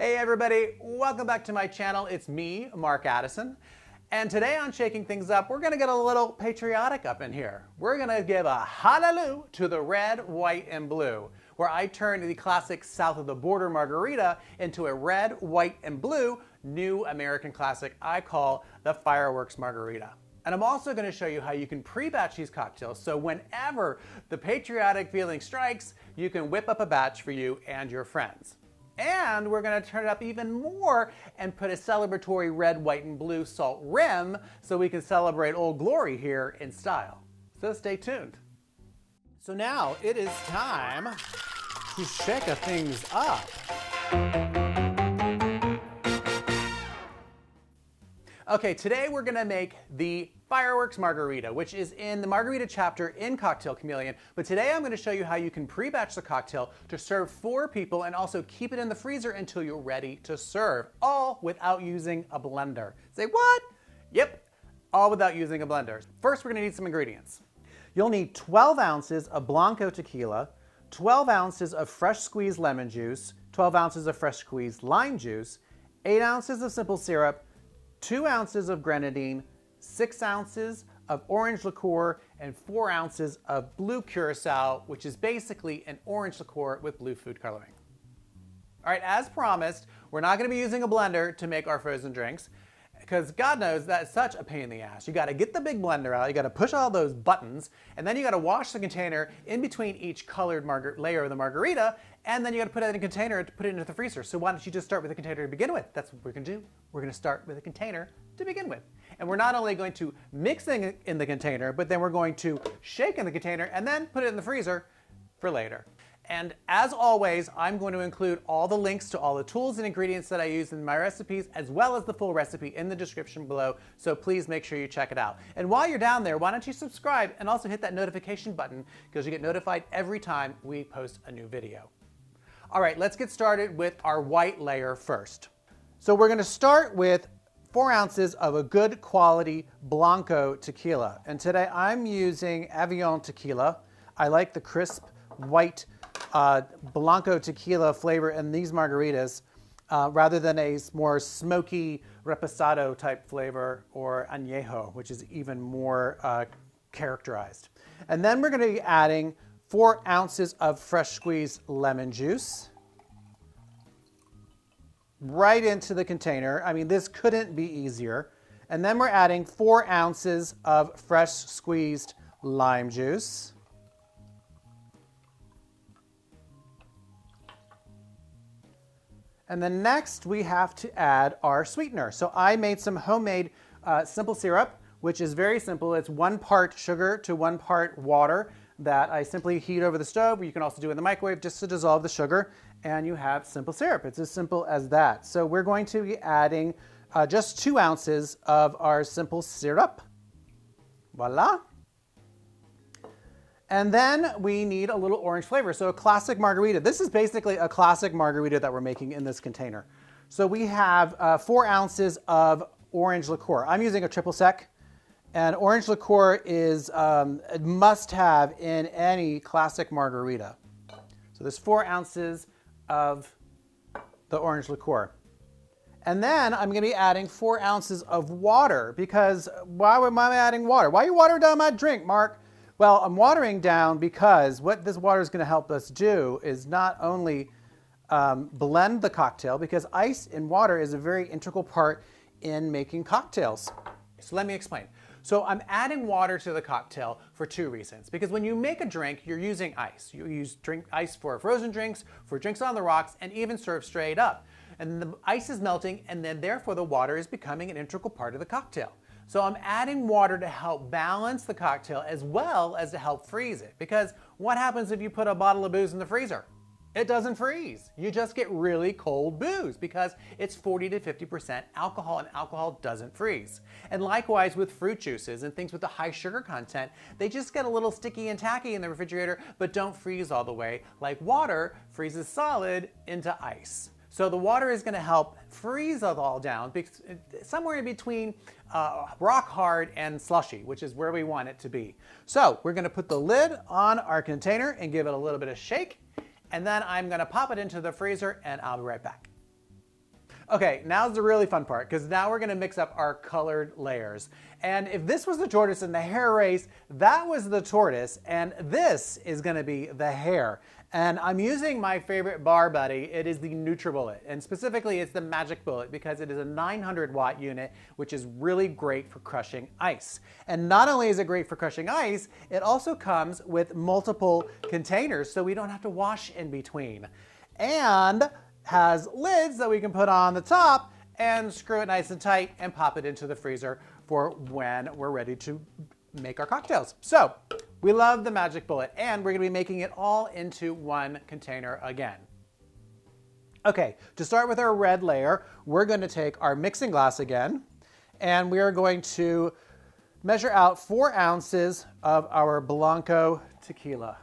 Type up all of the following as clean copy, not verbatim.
Hey everybody, welcome back to my channel. It's me, Mark Addison. And today on Shaking Things Up, we're gonna get a little patriotic up in here. We're gonna give a hallelujah to the red, white, and blue, where I turned the classic south of the border margarita into a red, white, and blue new American classic I call the Fireworks Margarita. And I'm also going to show you how you can pre-batch these cocktails so whenever the patriotic feeling strikes, you can whip up a batch for you and your friends. And we're going to turn it up even more and put a celebratory red, white, and blue salt rim so we can celebrate Old Glory here in style. So stay tuned. So now it is time to shake things up. Okay, today we're gonna make the Fireworks Margarita, which is in the Margarita chapter in Cocktail Chameleon. But today I'm gonna show you how you can pre-batch the cocktail to serve 4 people and also keep it in the freezer until you're ready to serve, all without using a blender. Say what? Yep, all without using a blender. First, we're gonna need some ingredients. You'll need 12 ounces of Blanco tequila, 12 ounces of fresh squeezed lemon juice, 12 ounces of fresh squeezed lime juice, 8 ounces of simple syrup, 2 ounces of grenadine, 6 ounces of orange liqueur, and 4 ounces of blue curacao, which is basically an orange liqueur with blue food coloring. All right, as promised, we're not going to be using a blender to make our frozen drinks, because God knows that's such a pain in the ass. You got to get the big blender out, you got to push all those buttons, and then you got to wash the container in between each colored layer of the margarita, and then you got to put it in a container to put it into the freezer. So why don't you just start with a container to begin with? That's what we're going to do. We're going to start with a container to begin with. And we're not only going to mix things in the container, but then we're going to shake in the container and then put it in the freezer for later. And as always, I'm going to include all the links to all the tools and ingredients that I use in my recipes, as well as the full recipe in the description below. So please make sure you check it out. And while you're down there, why don't you subscribe and also hit that notification button because you get notified every time we post a new video. All right, let's get started with our white layer first. So we're going to start with 4 ounces of a good quality Blanco tequila. And today I'm using Avion tequila. I like the crisp white Blanco tequila flavor in these margaritas rather than a more smoky reposado type flavor or añejo, which is even more characterized. And then we're going to be adding 4 ounces of fresh squeezed lemon juice right into the container. I mean, this couldn't be easier. And then we're adding 4 ounces of fresh squeezed lime juice. And then next we have to add our sweetener. So I made some homemade simple syrup, which is very simple. It's 1 part sugar to 1 part water that I simply heat over the stove. You can also do it in the microwave just to dissolve the sugar, and you have simple syrup. It's as simple as that. So we're going to be adding just 2 ounces of our simple syrup. Voila. And then we need a little orange flavor. So a classic margarita. This is basically a classic margarita that we're making in this container. So we have 4 ounces of orange liqueur. I'm using a triple sec. And orange liqueur is a must-have in any classic margarita. So there's 4 ounces of the orange liqueur. And then I'm going to be adding 4 ounces of water, because why am I adding water? Why are you watering down my drink, Mark? Well, I'm watering down because what this water is going to help us do is not only blend the cocktail, because ice in water is a very integral part in making cocktails. So let me explain. So I'm adding water to the cocktail for 2 reasons. Because when you make a drink, you're using ice. You use ice for frozen drinks, for drinks on the rocks, and even serve straight up. And the ice is melting, and then therefore the water is becoming an integral part of the cocktail. So I'm adding water to help balance the cocktail as well as to help freeze it. Because what happens if you put a bottle of booze in the freezer? It doesn't freeze. You just get really cold booze because it's 40 to 50% alcohol, and alcohol doesn't freeze. And likewise with fruit juices and things with the high sugar content, they just get a little sticky and tacky in the refrigerator, but don't freeze all the way like water freezes solid into ice. So the water is going to help freeze it all down somewhere in between rock hard and slushy, which is where we want it to be. So we're going to put the lid on our container and give it a little bit of shake. And then I'm going to pop it into the freezer and I'll be right back. Okay, now's the really fun part, because now we're gonna mix up our colored layers. And if this was the tortoise in the hair race, that was the tortoise, and this is gonna be the hare. And I'm using my favorite bar buddy. It is the NutriBullet, and specifically it's the Magic Bullet because it is a 900 watt unit, which is really great for crushing ice. And not only is it great for crushing ice, it also comes with multiple containers, so we don't have to wash in between. And has lids that we can put on the top and screw it nice and tight and pop it into the freezer for when we're ready to make our cocktails. So we love the Magic Bullet, and we're gonna be making it all into one container again. Okay, to start with our red layer, we're gonna take our mixing glass again, and we are going to measure out 4 ounces of our Blanco tequila.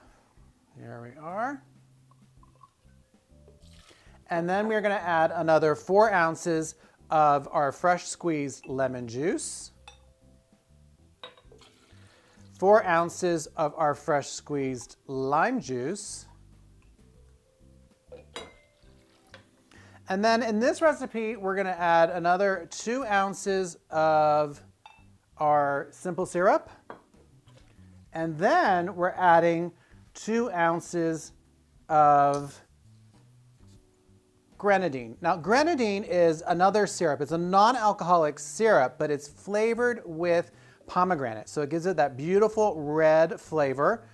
Here we are. And then we're gonna add another 4 ounces of our fresh squeezed lemon juice, 4 ounces of our fresh squeezed lime juice. And then in this recipe, we're gonna add another 2 ounces of our simple syrup. And then we're adding 2 ounces of grenadine. Now, grenadine is another syrup. It's a non-alcoholic syrup, but it's flavored with pomegranate. So it gives it that beautiful red flavor.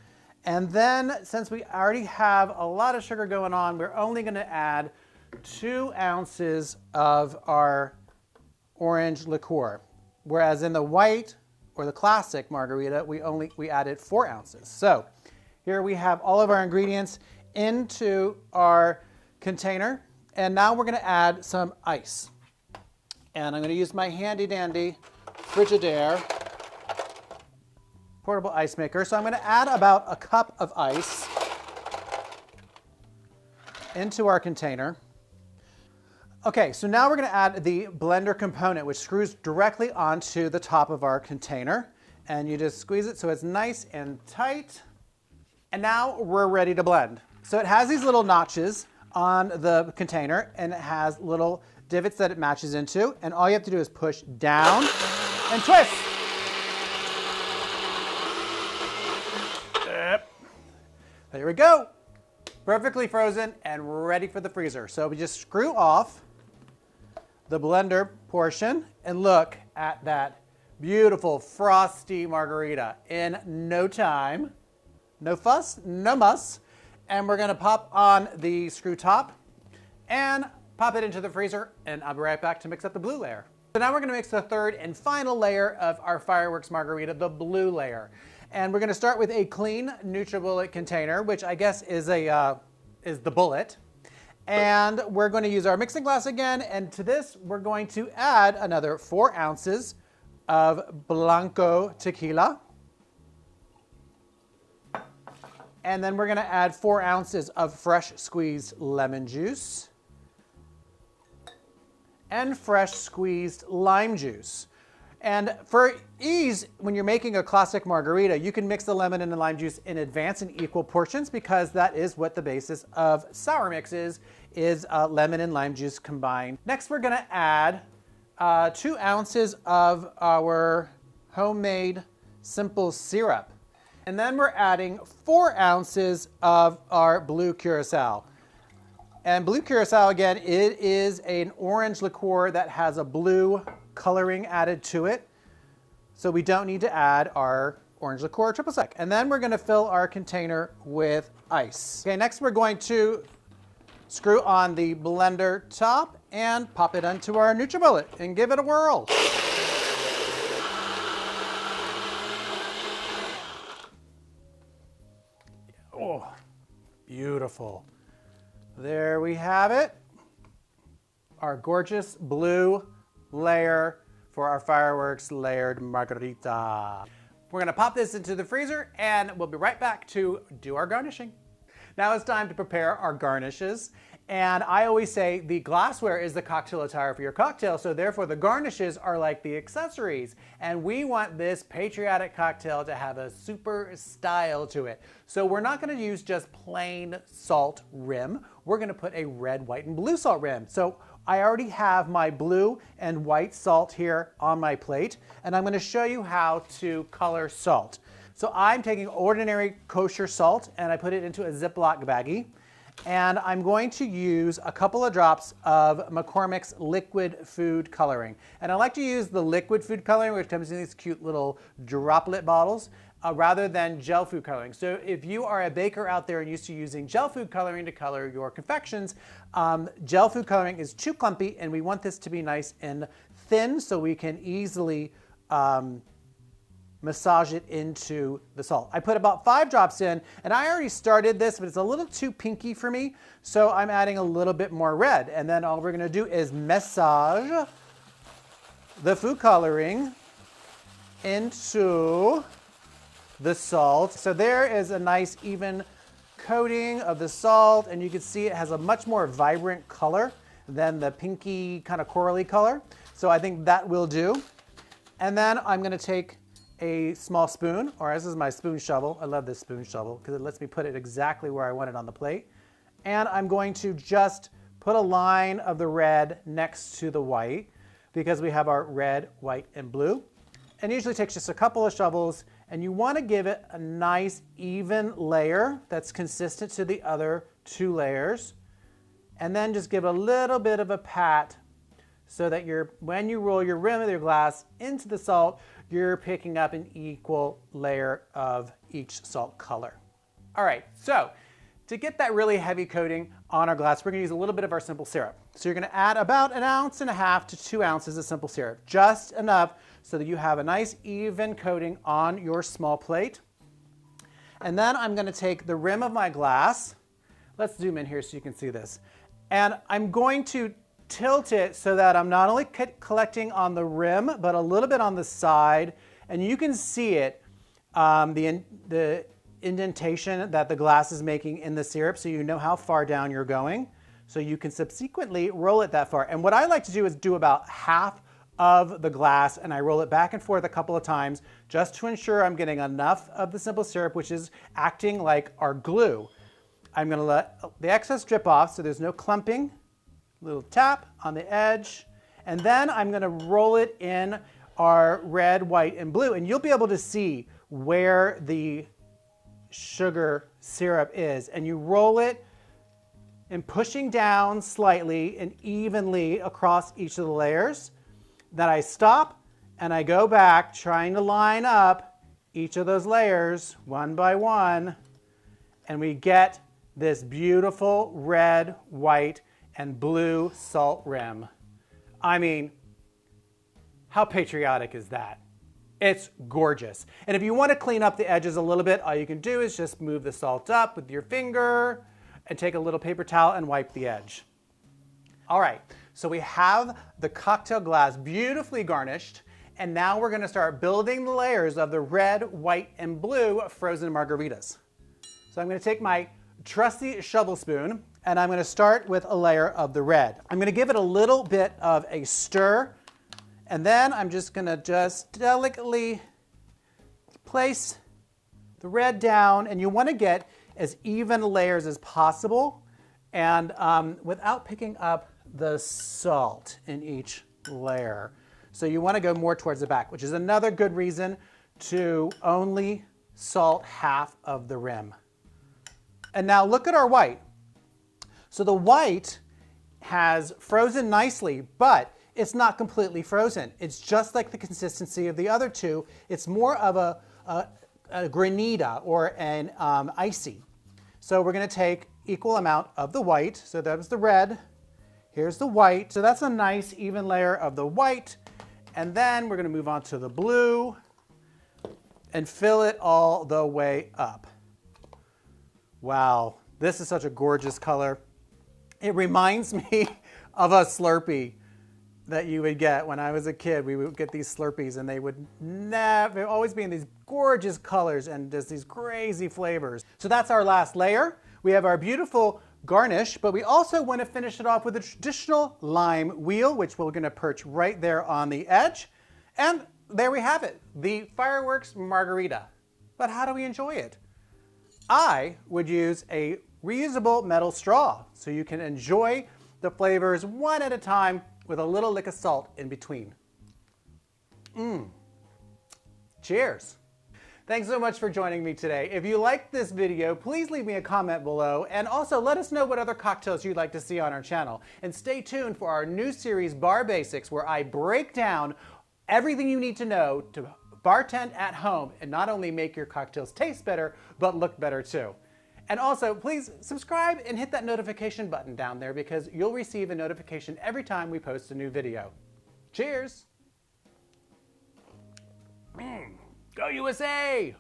And then, since we already have a lot of sugar going on, we're only going to add 2 ounces of our orange liqueur. Whereas in the white or the classic margarita, we added 4 ounces. So here we have all of our ingredients into our container. And now we're going to add some ice. And I'm going to use my handy dandy Frigidaire portable ice maker. So I'm going to add about a cup of ice into our container. Okay, so now we're going to add the blender component, which screws directly onto the top of our container. And you just squeeze it so it's nice and tight. And now we're ready to blend. So it has these little notches on the container, and it has little divots that it matches into, and all you have to do is push down and twist. There we go. Perfectly frozen and ready for the freezer. So we just screw off the blender portion, and look at that beautiful frosty margarita in no time. No fuss, no muss. And we're gonna pop on the screw top and pop it into the freezer, and I'll be right back to mix up the blue layer. So now we're gonna mix the third and final layer of our Fireworks Margarita, the blue layer. And we're gonna start with a clean NutriBullet container, which I guess is the bullet. And we're gonna use our mixing glass again, and to this, we're going to add another 4 ounces of Blanco tequila. And then we're gonna add 4 ounces of fresh squeezed lemon juice and fresh squeezed lime juice. And for ease, when you're making a classic margarita, you can mix the lemon and the lime juice in advance in equal portions, because that is what the basis of sour mix is lemon and lime juice combined. Next, we're gonna add 2 ounces of our homemade simple syrup. And then we're adding 4 ounces of our blue curacao. And blue curacao, again, it is an orange liqueur that has a blue coloring added to it. So we don't need to add our orange liqueur triple sec. And then we're gonna fill our container with ice. Okay, next we're going to screw on the blender top and pop it onto our NutriBullet and give it a whirl. Oh, beautiful. There we have it. Our gorgeous blue layer for our Fireworks layered margarita. We're gonna pop this into the freezer, and we'll be right back to do our garnishing. Now it's time to prepare our garnishes. And I always say the glassware is the cocktail attire for your cocktail, so therefore the garnishes are like the accessories. And we want this patriotic cocktail to have a super style to it. So we're not gonna use just plain salt rim. We're gonna put a red, white, and blue salt rim. So I already have my blue and white salt here on my plate, and I'm going to show you how to color salt. So I'm taking ordinary kosher salt and I put it into a Ziploc baggie, and I'm going to use a couple of drops of McCormick's liquid food coloring. And I like to use the liquid food coloring, which comes in these cute little droplet bottles, rather than gel food coloring. So if you are a baker out there and used to using gel food coloring to color your confections, gel food coloring is too clumpy, and we want this to be nice and thin so we can easily massage it into the salt. I put about 5 drops in, and I already started this, but it's a little too pinky for me, so I'm adding a little bit more red. And then all we're gonna do is massage the food coloring into the salt. So there is a nice even coating of the salt, and you can see it has a much more vibrant color than the pinky kind of corally color. So I think that will do. And then I'm gonna take a small spoon, or this is my spoon shovel. I love this spoon shovel because it lets me put it exactly where I want it on the plate. And I'm going to just put a line of the red next to the white because we have our red, white, and blue. And it usually takes just a couple of shovels, and you want to give it a nice even layer that's consistent to the other 2 layers. And then just give a little bit of a pat so that when you roll your rim of your glass into the salt, you're picking up an equal layer of each salt color. All right, so to get that really heavy coating on our glass, we're gonna use a little bit of our simple syrup. So you're gonna add about 1.5 ounces to 2 ounces of simple syrup, just enough so that you have a nice even coating on your small plate. And then I'm gonna take the rim of my glass. Let's zoom in here so you can see this. And I'm going to tilt it so that I'm not only collecting on the rim, but a little bit on the side. And you can see it, the indentation that the glass is making in the syrup, so you know how far down you're going. So you can subsequently roll it that far. And what I like to do is do about half of the glass, and I roll it back and forth a couple of times just to ensure I'm getting enough of the simple syrup, which is acting like our glue. I'm gonna let the excess drip off so there's no clumping. Little tap on the edge, and then I'm gonna roll it in our red, white, and blue, and you'll be able to see where the sugar syrup is. And you roll it and pushing down slightly and evenly across each of the layers. Then I stop and I go back trying to line up each of those layers one by one, and we get this beautiful red, white, and blue salt rim. I mean, how patriotic is that? It's gorgeous. And if you want to clean up the edges a little bit, all you can do is just move the salt up with your finger and take a little paper towel and wipe the edge. All right, so we have the cocktail glass beautifully garnished, and now we're going to start building the layers of the red, white, and blue frozen margaritas. So I'm going to take my trusty shovel spoon, and I'm going to start with a layer of the red. I'm going to give it a little bit of a stir, and then I'm just going to delicately place the red down, and you want to get as even layers as possible, and without picking up the salt in each layer. So you want to go more towards the back, which is another good reason to only salt half of the rim. And now look at our white. So the white has frozen nicely, but it's not completely frozen. It's just like the consistency of the other two. It's more of a granita or an icy. So we're going to take equal amount of the white. So that was the red. Here's the white. So that's a nice even layer of the white. And then we're going to move on to the blue and fill it all the way up. Wow, this is such a gorgeous color. It reminds me of a Slurpee that you would get when I was a kid. We would get these Slurpees, and they would never always be in these gorgeous colors and just these crazy flavors. So that's our last layer. We have our beautiful garnish, but we also want to finish it off with a traditional lime wheel, which we're going to perch right there on the edge. And there we have it, the Fireworks Margarita. But how do we enjoy it? I would use a reusable metal straw so you can enjoy the flavors one at a time with a little lick of salt in between. Cheers. Thanks so much for joining me today. If you liked this video, please leave me a comment below and also let us know what other cocktails you'd like to see on our channel. And stay tuned for our new series, Bar Basics, where I break down everything you need to know to bartend at home and not only make your cocktails taste better, but look better too. And also, please subscribe and hit that notification button down there because you'll receive a notification every time we post a new video. Cheers! Go USA!